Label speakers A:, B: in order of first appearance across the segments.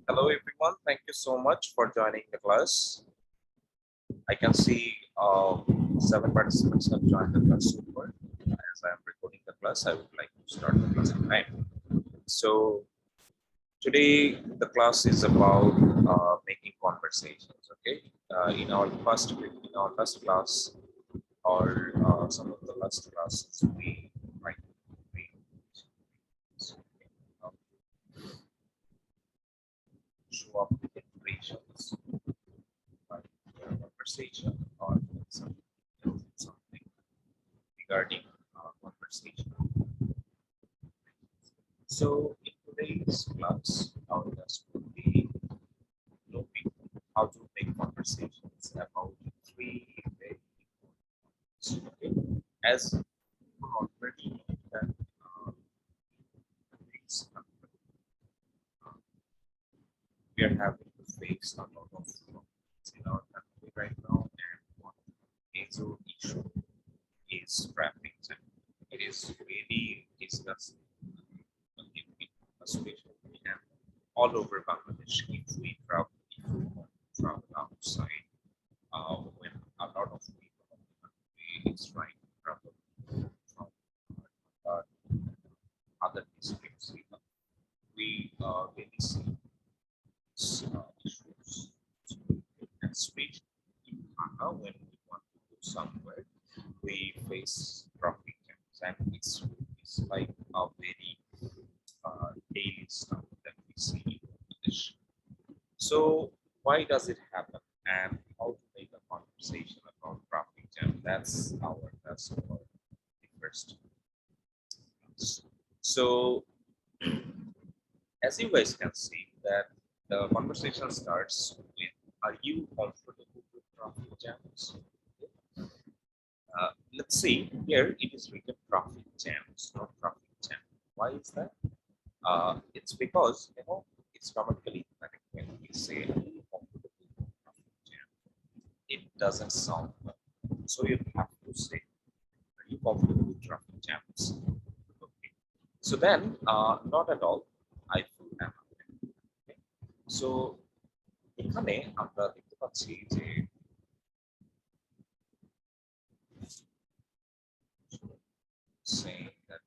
A: Hello everyone, thank you so much for joining the class. I can see 7 participants have joined the class so far. As I am recording the class, I would like to start the class in time. So today the class is about making conversations. Okay, in our first class or some of the last classes we uh, show up with informations, like conversation or something regarding conversation. So in today's class, our class will be knowing how to make conversations about three very important topics. Okay, as you already know that things, we are having to face a lot of problems in our country right now, and one major issue is traffic jam. It is really discussed especially and all over Bangladesh. If we want to travel outside, when a lot of people in the country is trying to travel from uh, other districts, we really see issues, and especially in Dhaka when we want to go somewhere, we face traffic jams, and it's like a very daily stuff that we see in Bangladesh. So why does it happen, and how to make a conversation about traffic jam? That's our first. So as you guys can see that the conversation starts with, are you comfortable with traffic jams? Let's see, here it is written traffic jams, not traffic jam. Why is that? It's because, it's grammatically incorrect when we say, are you comfortable with traffic jam? It doesn't sound well. So you have to say, are you comfortable with traffic jams? Okay. So then, not at all. I feel am. Okay. So এখানে আমরা দেখতে পাচ্ছি যে saying that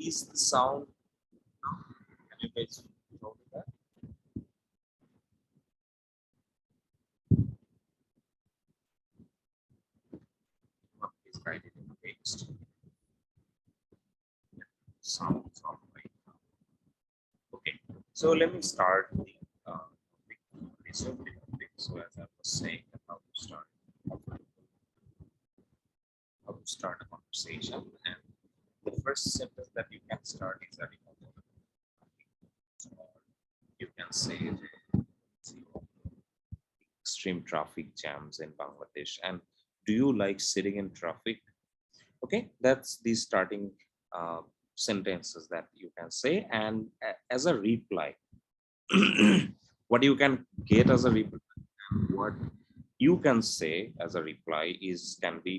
A: is the sound, can you guys know that? Please write it in text. Sounds of right now. Okay, so let me start the resume the topic. So as I was saying, how to start a conversation, and the first sentence that you can start is that you can say extreme traffic jams in Bangladesh, and do you like sitting in traffic? Okay, that's the starting sentences that you can say, and as a reply, what you can get as a reply, what you can say as a reply is can be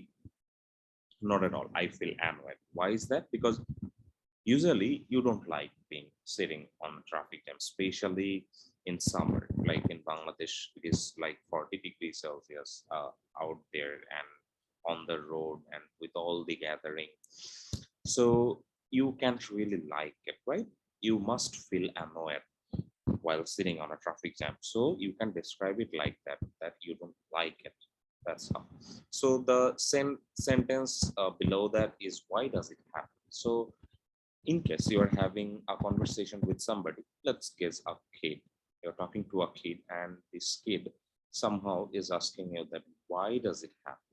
A: not at all. I feel annoyed. Why is that? Because usually you don't like being sitting on traffic jam, especially in summer. Like in Bangladesh, it is like 40 degrees Celsius out there and on the road and with all the gathering. So you can't really like it, right? You must feel annoyed while sitting on a traffic jam. So you can describe it like that, that you don't like it. That's how. So the sentence below that is, why does it happen? So in case you are having a conversation with somebody, let's guess a kid. You're talking to a kid, and this kid somehow is asking you that, why does it happen?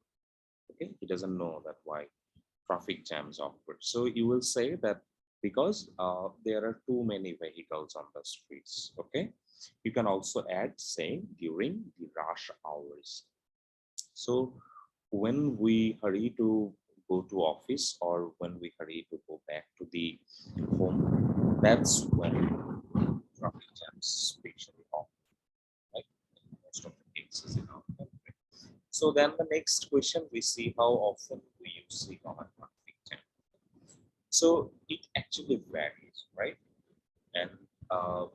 A: Okay, he doesn't know that why traffic jams occur. So you will say that because there are too many vehicles on the streets. Okay, you can also add saying during the rush hours. So when we hurry to go to office, or when we hurry to go back to the home, that's when traffic jams especially occur. So then the next question we see, how often do you sit on a traffic jam? So it actually varies, right? And uh,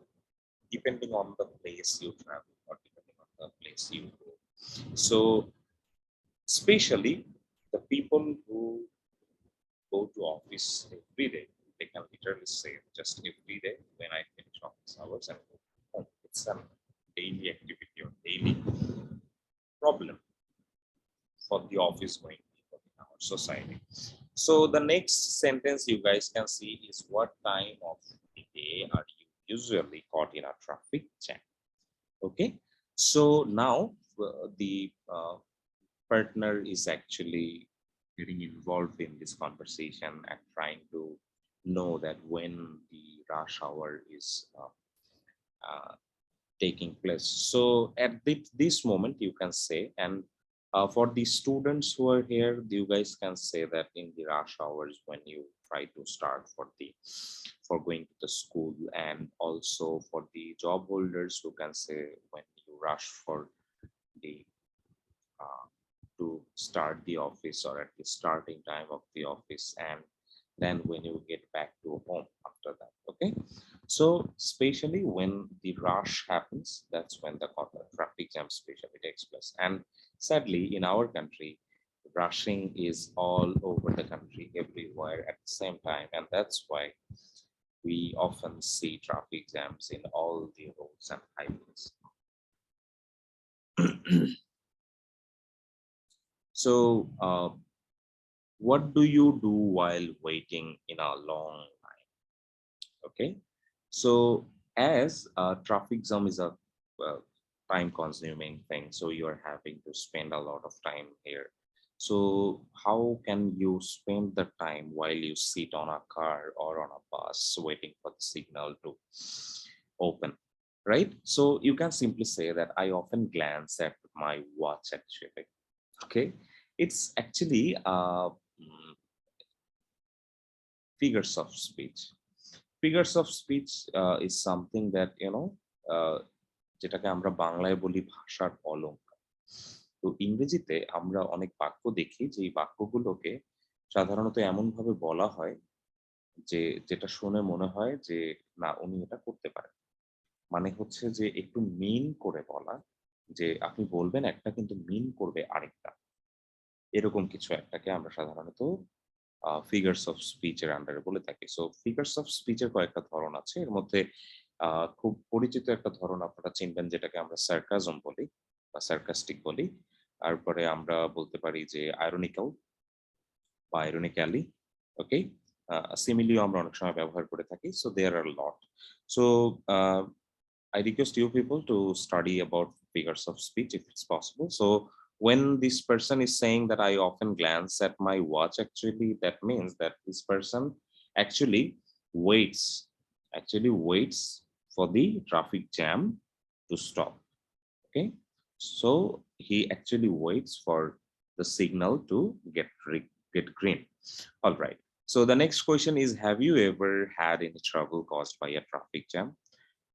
A: depending on the place you travel or depending on the place you go. So especially the people who go to office every day, they can literally say just every day when I finish office hours and go home. It's a daily activity or daily problem for the office going people in our society. So the next sentence you guys can see is, what time of the day are you usually caught in a traffic jam? Okay, so now the partner is actually getting involved in this conversation and trying to know that when the rush hour is uh, taking place. So at this moment, you can say, and for the students who are here, you guys can say that in the rush hours when you try to start for going to the school, and also for the job holders who can say when you rush for the uh, to start the office or at the starting time of the office, and then when you get back to home after that. Okay, so especially when the rush happens, that's when the traffic jam especially takes place. And sadly in our country, rushing is all over the country everywhere at the same time, and that's why we often see traffic jams in all the roads and highways. So what do you do while waiting in a long line? Okay, so as a traffic jam is a time consuming thing, so you're having to spend a lot of time here. So how can you spend the time while you sit on a car or on a bus waiting for the signal to open, right? So you can simply say that I often glance at my watch actually. Okay, it's actually figures of speech. Figures of speech is something that uh, যেটাকে আমরা বাংলায় বলি ভাষার অলংকার। তো ইংরেজিতে আমরা অনেক বাক্য দেখি যে এই বাক্যগুলোকে সাধারণত এমন ভাবে বলা হয় যে যেটা শুনে মনে হয় যে না উনি এটা করতে পারেন। মানে হচ্ছে যে একটু মিন করে বলা, যে আপনি বলবেন একটা কিন্তু মিন করবে আরেকটা, এরকম কিছু একটাকে আমরা সাধারণত ফিগার্স অফ স্পিচের আন্ডারে বলে থাকি। সো ফিগার্স অফ স্পিচের কয়েকটা ধরন আছে। এর মধ্যে খুব পরিচিত একটা ধরন আপনারা চিনবেন যেটাকে আমরা সার্কাজম বলি বা সার্কাস্টিক বলি। তারপরে আমরা বলতে পারি যে আইরনিক্যাল বা আইরনিক্যালি। ওকে? সিমিলিও আমরা অনেক সময় ব্যবহার করে থাকি। So there are lot. So I request you people to study about figures of speech if it's possible. So when this person is saying that I often glance at my watch, actually that means that this person actually waits, waits for the traffic jam to stop. Okay, so he actually waits for the signal to get green. All right, so the next question is, have you ever had any trouble caused by a traffic jam?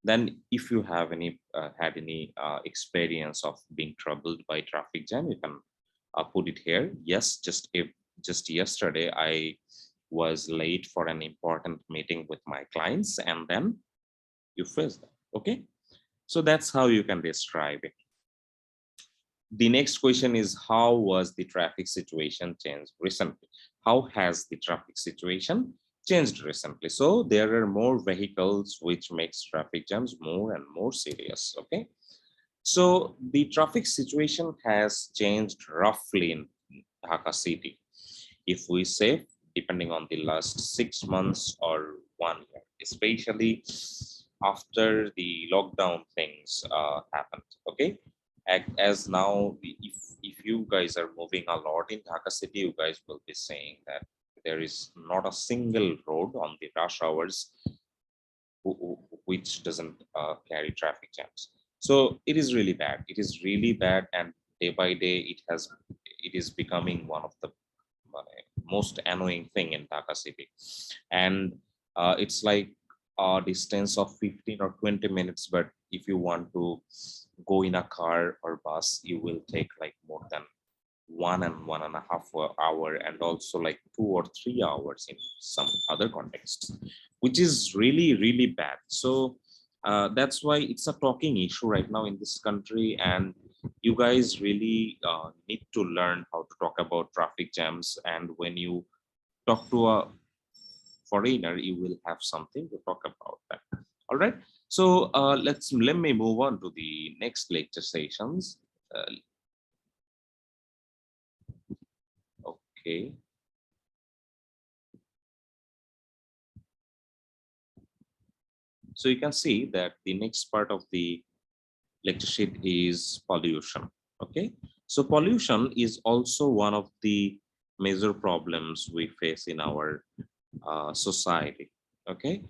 A: Then if you have any had any experience of being troubled by traffic jam, you can put it here. Yes, just yesterday I was late for an important meeting with my clients, and then you face that. Okay, so that's how you can describe it. The next question is, how was the traffic situation changed recently? How has the traffic situation changed recently? So there are more vehicles, which makes traffic jams more and more serious. Okay, so the traffic situation has changed roughly in Dhaka city, if we say, depending on the last 6 months or 1 year, especially after the lockdown things happened. Okay, as now, if you guys are moving a lot in Dhaka city, you guys will be saying that there is not a single road on the rush hours which doesn't carry traffic jams. So it is really bad. It is really bad, and day by day, it is becoming one of the uh, most annoying thing in Dhaka city, and it's like a distance of 15 or 20 minutes. But if you want to go in a car or bus, you will take like more than 1.5 hour and also like 2 or 3 hours in some other contexts, which is really, really bad. So that's why it's a talking issue right now in this country. And you guys really need to learn how to talk about traffic jams. And when you talk to a foreigner, you will have something to talk about that. All right. So let me move on to the next lecture sessions. Okay. So you can see that the next part of the lecture sheet is pollution. Okay. So pollution is also one of the major problems we face in our society. Okay.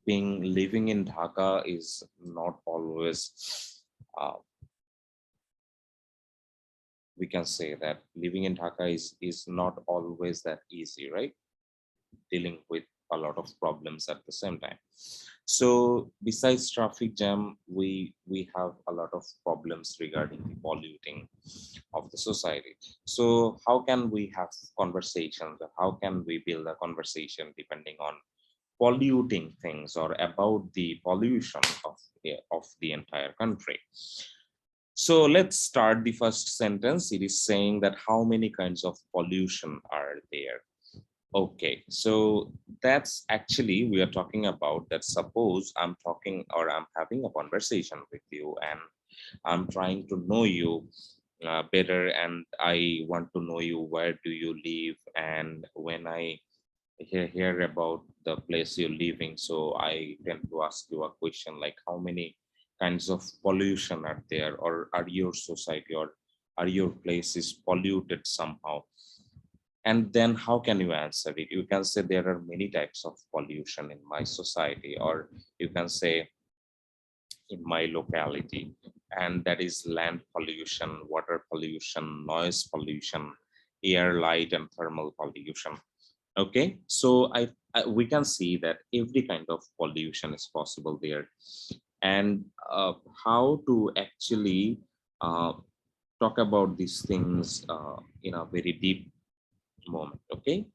A: Living in Dhaka is not always, uh, we can say that living in Dhaka is not always that easy, right? Dealing with a lot of problems at the same time. So besides traffic jam, we have a lot of problems regarding the polluting of the society. So how can we have conversations? How can we build a conversation depending on polluting things or about the pollution of the entire country? So let's start the first sentence. It is saying that how many kinds of pollution are there? Okay, so that's actually we are talking about that. Suppose I'm talking or I'm having a conversation with you and I'm trying to know you better, and I want to know you, where do you live? And when I hear about the place you're living, so I tend to ask you a question like how many kinds of pollution are there, or are your society or are your places polluted somehow? And then how can you answer it? You can say there are many types of pollution in my society, or you can say in my locality, and that is land pollution, water pollution, noise pollution, air, light, and thermal pollution. Okay, so we can see that every kind of pollution is possible there. And how to actually uh, talk about these things in a very deep moment. Okay,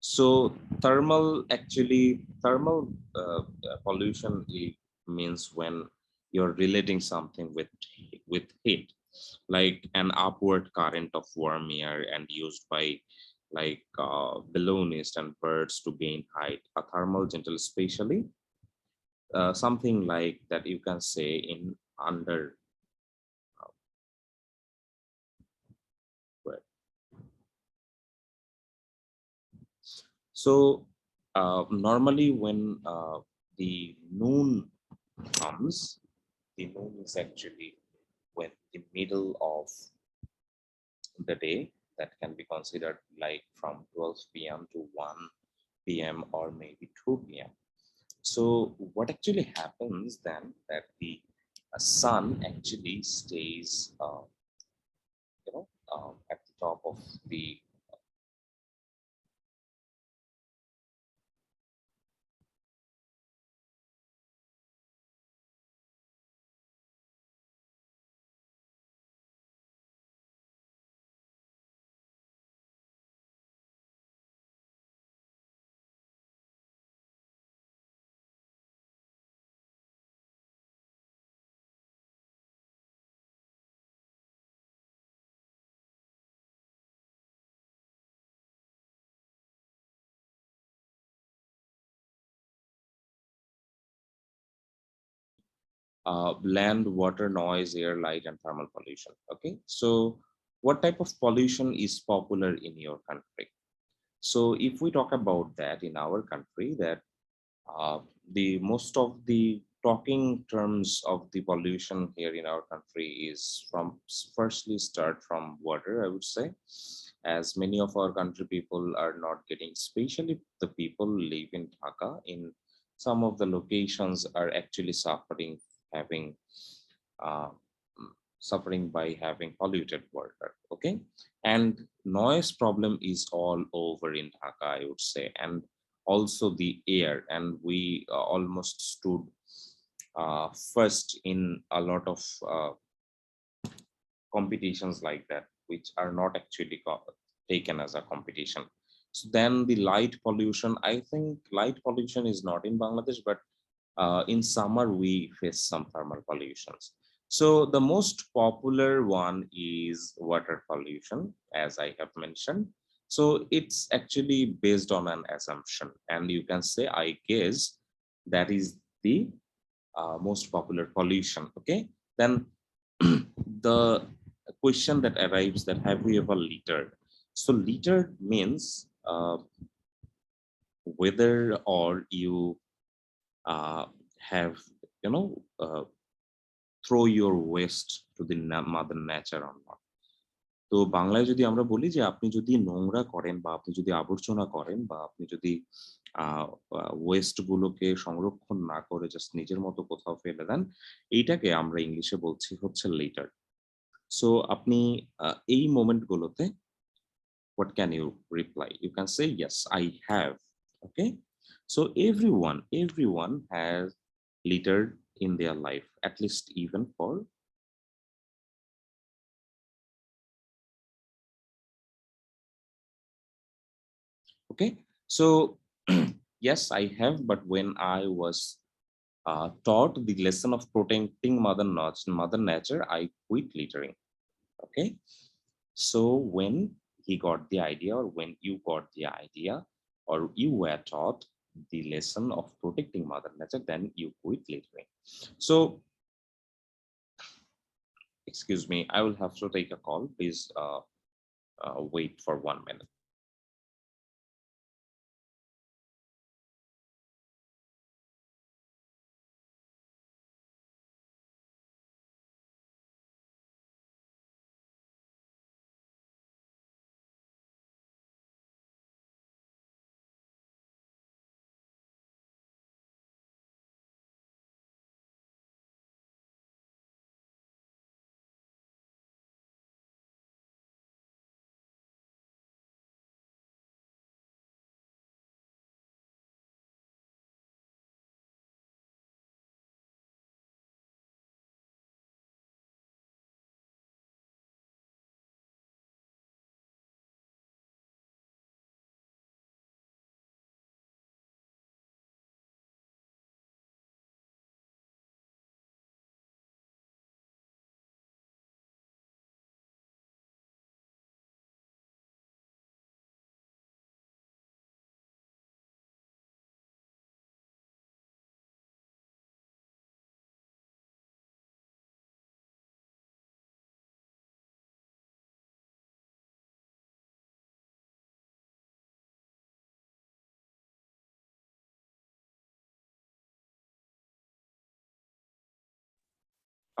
A: so thermal pollution means when you're relating something with heat, like an upward current of warm air and used by like balloonists and birds to gain height. A thermal gentle, especially something like that you can say in under. So normally when the noon comes, the noon is actually when the middle of the day, that can be considered like from 12 p.m. to 1 p.m. or maybe 2 p.m. So what actually happens then that the sun actually stays, at the top of the. Land, water, noise, air, light, and thermal pollution. Okay, so what type of pollution is popular in your country? So if we talk about that in our country, that the most of the talking terms of the pollution here in our country is from firstly start from water, I would say, as many of our country people are not getting, especially the people live in Dhaka, in some of the locations are actually having uh, suffering by having polluted water. Okay, and noise problem is all over in Dhaka, I would say, and also the air. And we almost stood first in a lot of competitions like that. which are not actually taken as a competition. So then the light pollution, I think light pollution is not in Bangladesh, but in summer we face some thermal pollutions. So the most popular one is water pollution, as I have mentioned. So it's actually based on an assumption, and you can say, I guess, that is the most popular pollution. Okay, then the question that arrives, that have we ever littered? So littered means whether or you uh, have, you know, throw your waste to the mother nature or not. তো বাংলায় যদি আমরা বলি যে আপনি যদি নোংরা করেন বা আপনি যদি আবর্জনা করেন বা আপনি যদি ওয়েস্ট গুলোকে সংরক্ষণ না করে জাস্ট নিজের মতো কোথাও ফেলে দেন, এইটাকে আমরা ইংলিশে বলছি হচ্ছে লিটার। সো আপনি এই মোমেন্ট গুলোতে what can you reply? You can say yes, I have. Okay, so everyone has littered in their life, at least even for. Okay, so yes, I have, but when I was taught the lesson of protecting mother nature, I quit littering. Okay, so when he got the idea, or when you got the idea, or you were taught the lesson of protecting mother nature, then you quit littering. So, excuse me, I will have to take a call. Please wait for 1 minute.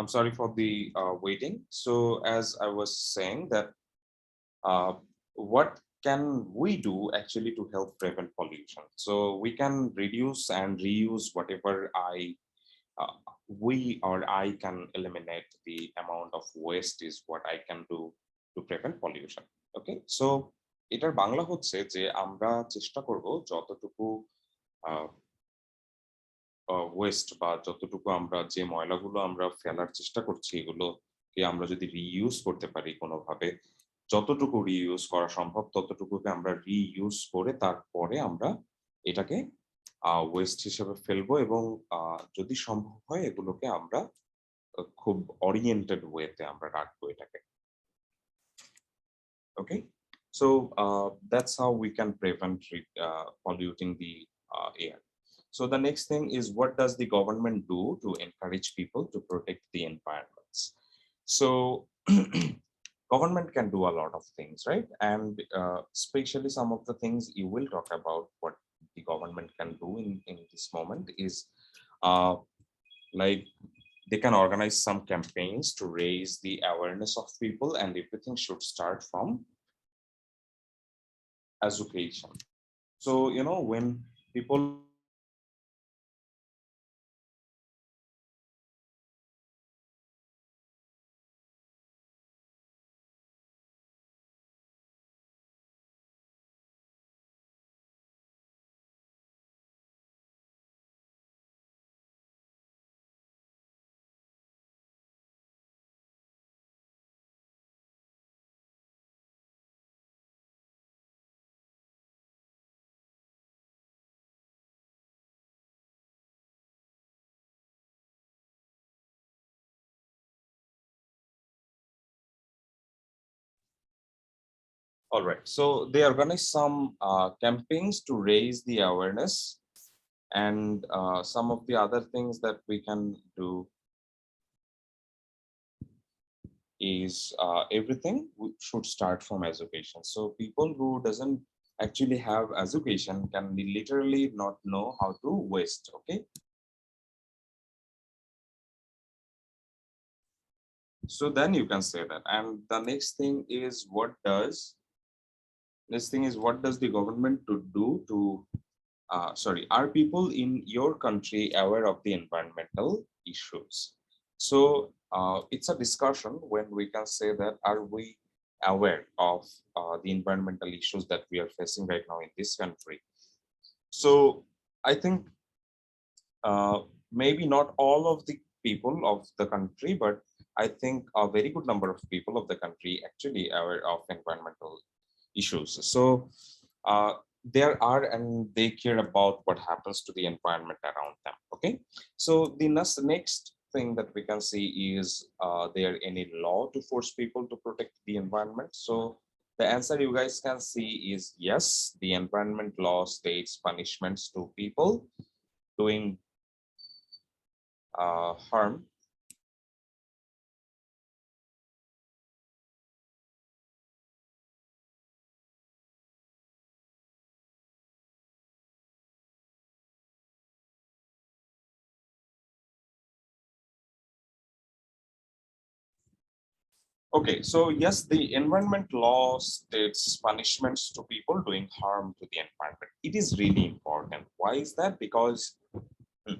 A: I'm sorry for the waiting. So as I was saying that uh, what can we do actually to help prevent pollution? So we can reduce and reuse whatever uh, we or I can eliminate the amount of waste is what I can do to prevent pollution. Okay, so এটার বাংলা হচ্ছে যে আমরা চেষ্টা করব যতটুকু West বা যতটুকু আমরা যে ময়লাগুলো আমরা ফেলার চেষ্টা করছি এগুলোকে আমরা যদি রিইউজ করতে পারি কোনোভাবে, যতটুকু রিইউজ করা সম্ভব ততটুকুকে আমরা রিইউজ করে তারপরে আমরা এটাকে ওয়েস্ট হিসেবে ফেলবো, এবং যদি সম্ভব হয় এগুলোকে আমরা খুব ওরিয়েন্টেড ওয়েতে আমরা রাখবো এটাকে। Okay, so that's how we can prevent polluting the air. So the next thing is, what does the government do to encourage people to protect the environments? So government can do a lot of things, right? And especially some of the things you will talk about what the government can do in this moment is uh, like they can organize some campaigns to raise the awareness of people, and everything should start from education. So, you know, when people All right. So they organize some campaigns to raise the awareness, and some of the other things that we can do is should start from education. So people who doesn't actually have education can literally not know how to waste. Okay. So then you can say that. And the next thing is what does the government to do to are people in your country aware of the environmental issues? So it's a discussion when we can say that are we aware of the environmental issues that we are facing right now in this country? So I think uh, maybe not all of the people of the country, but I think a very good number of people of the country actually aware of environmental issues. So there are, and they care about what happens to the environment around them. Okay, so the next thing that we can see is there any law to force people to protect the environment? So the answer you guys can see is yes. The environment law states punishments to people doing harm. Okay, so yes, the environment law states punishments to people doing harm to the environment. It is really important. Why is that? Hmm,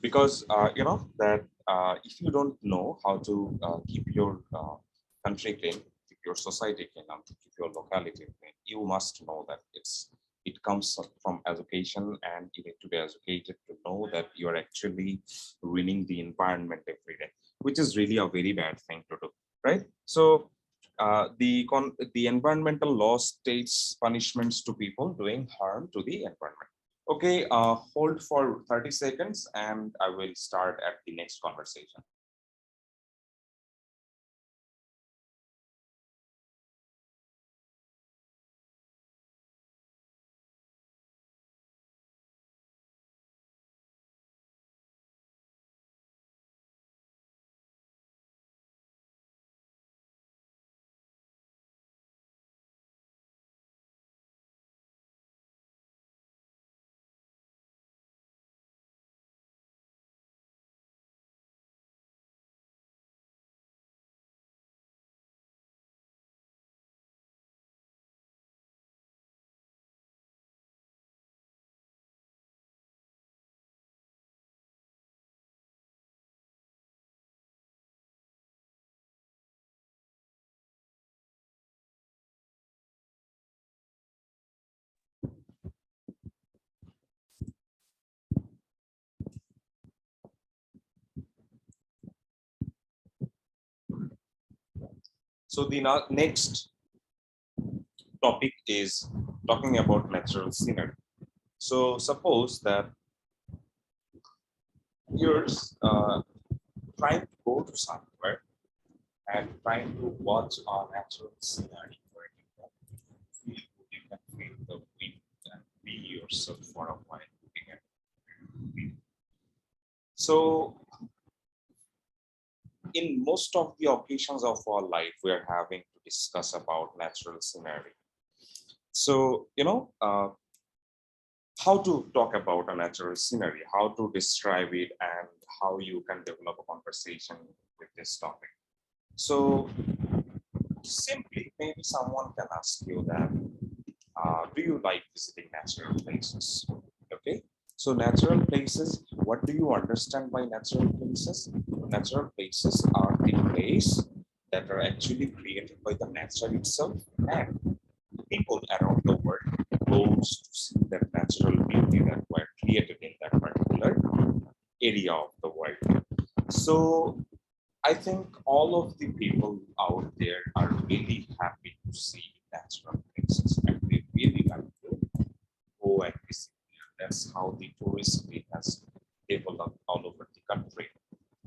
A: because you know that if you don't know how to keep your country clean, keep your society clean, and keep your locality clean, you must know that it comes from education, and you need to be educated to know that you are actually ruining the environment every day, which is really a very bad thing to do, right? So the environmental law states punishments to people doing harm to the environment. Okay, hold for 30 seconds and I will start at the next conversation. So the next topic is talking about natural scenery. So suppose that you're trying to go to somewhere and trying to watch a natural scenery where you can feel the wind and be yourself for a while looking at it. So in most of the occasions of our life, we are having to discuss about natural scenery. So, how to talk about a natural scenery, how to describe it, and how you can develop a conversation with this topic. So, simply, maybe someone can ask you that, do you like visiting natural places? Okay. So, natural places, what do you understand by natural places? Natural places are the place that are actually created by the nature itself, and people around the world goes to see that natural beauty that were created in that particular area of the world. So I think all of the people out there are really happy to see natural places and they really like to go and visit there. That's how the tourism has developed all over the country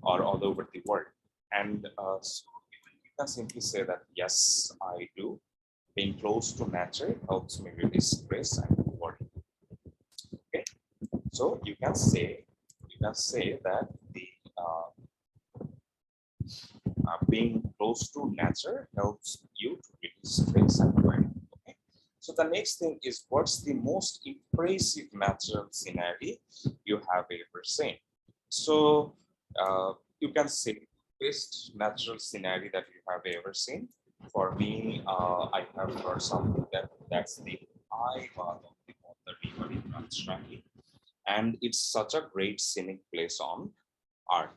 A: or all over the world. And so you can simply say that, yes, I do. Being close to nature helps me release stress and worry. Okay, so you can say that the being close to nature helps you to release stress and worry. Okay, so the next thing is, what's the most impressive natural scenery you have ever seen? So you can say best natural scenery that you have ever seen. For me, I have heard something that's the eye of the river in Rajshahi, and it's such a great scenic place on earth.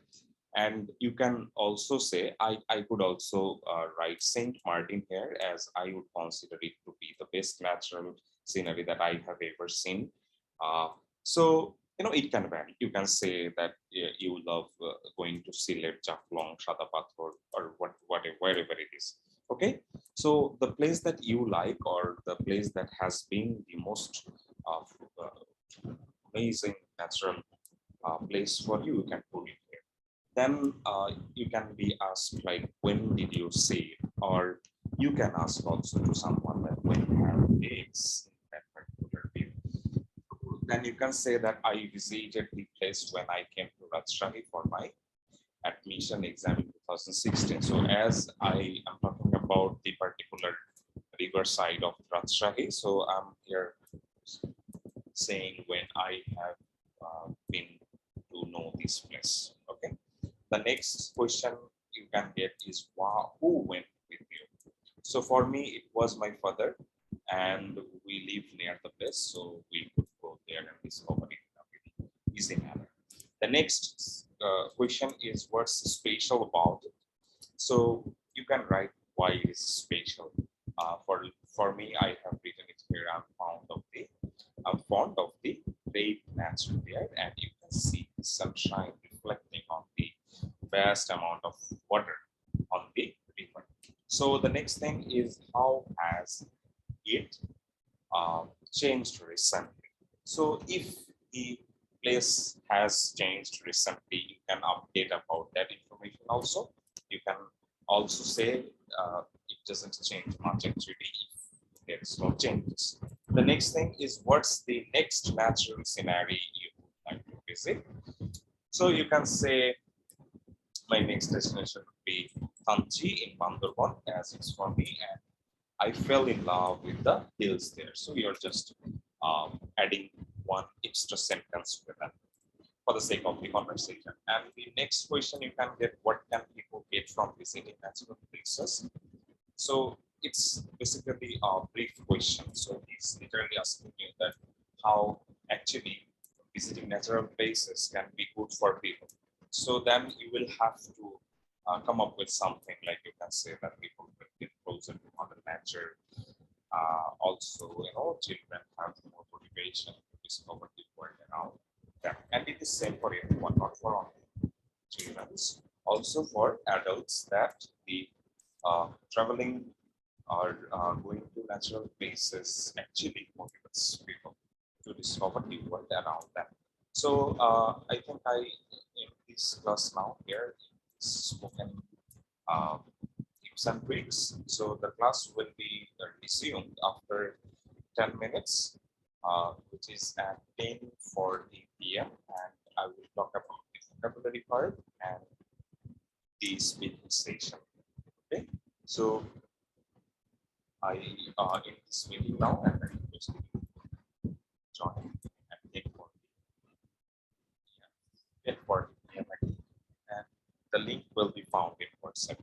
A: And you can also say, I could also write Saint Martin here, as I would consider it to be the best natural scenery that I have ever seen. Uh, so it can vary. You can say that you love going to Silet, Jaflong, Shadapathor, or whatever, wherever it is. Okay, so the place that you like, or the place that has been the most amazing natural place for you, you can put it here. Then you can be asked like, when did you see it? Or you can ask also to someone that when you have dates in that particular view. Then you can say that I visited the place when I came to Rajshahi for my admission exam in 2016. So as I am talking about the particular riverside of Rajshahi, so I'm here saying when I have been to know this place. Okay. The next question you can get is, wow, who went with you? So for me, it was my father, and we live near the place, so we could go there and discover it in a very easy manner. The next question is, what's special about it? So you can write why it is special. For me, I have written it here. I'm fond of the great nature there, and you can see the sunshine reflecting on the vast amount of water on the river. So the next thing is, how has it changed recently? So if the place has changed recently, you can update about that information also. You can also say it doesn't change much actually if there's no changes. The next thing is, what's the next natural scenario you would like to visit? So you can say, my next destination would be Thamchi in Bandarbon, as it's for me, and I fell in love with the hills there. So you're just adding one extra sentence with that for the sake of the conversation. And the next question you can get, what can people get from visiting natural places? So it's basically a brief question. So he's literally asking you that how actually visiting natural places can be good for people. So then you will have to come up with something like, you can say that people will get closer to Mother Nature. Also, children have more motivation to discover the world around them. And it is same for everyone, not for only children. Also for adults, that the traveling or going to natural places actually motivates people to discover the world around them. So I think in this class now here, spoken uh, tips and tricks. So the class will be resumed after 10 minutes, which is at 10:40 p.m. And I will talk about the vocabulary part and the speaking station. Okay, so I in this meeting now, and I request you to join at 10:40 p.m. And the link will be found in WhatsApp.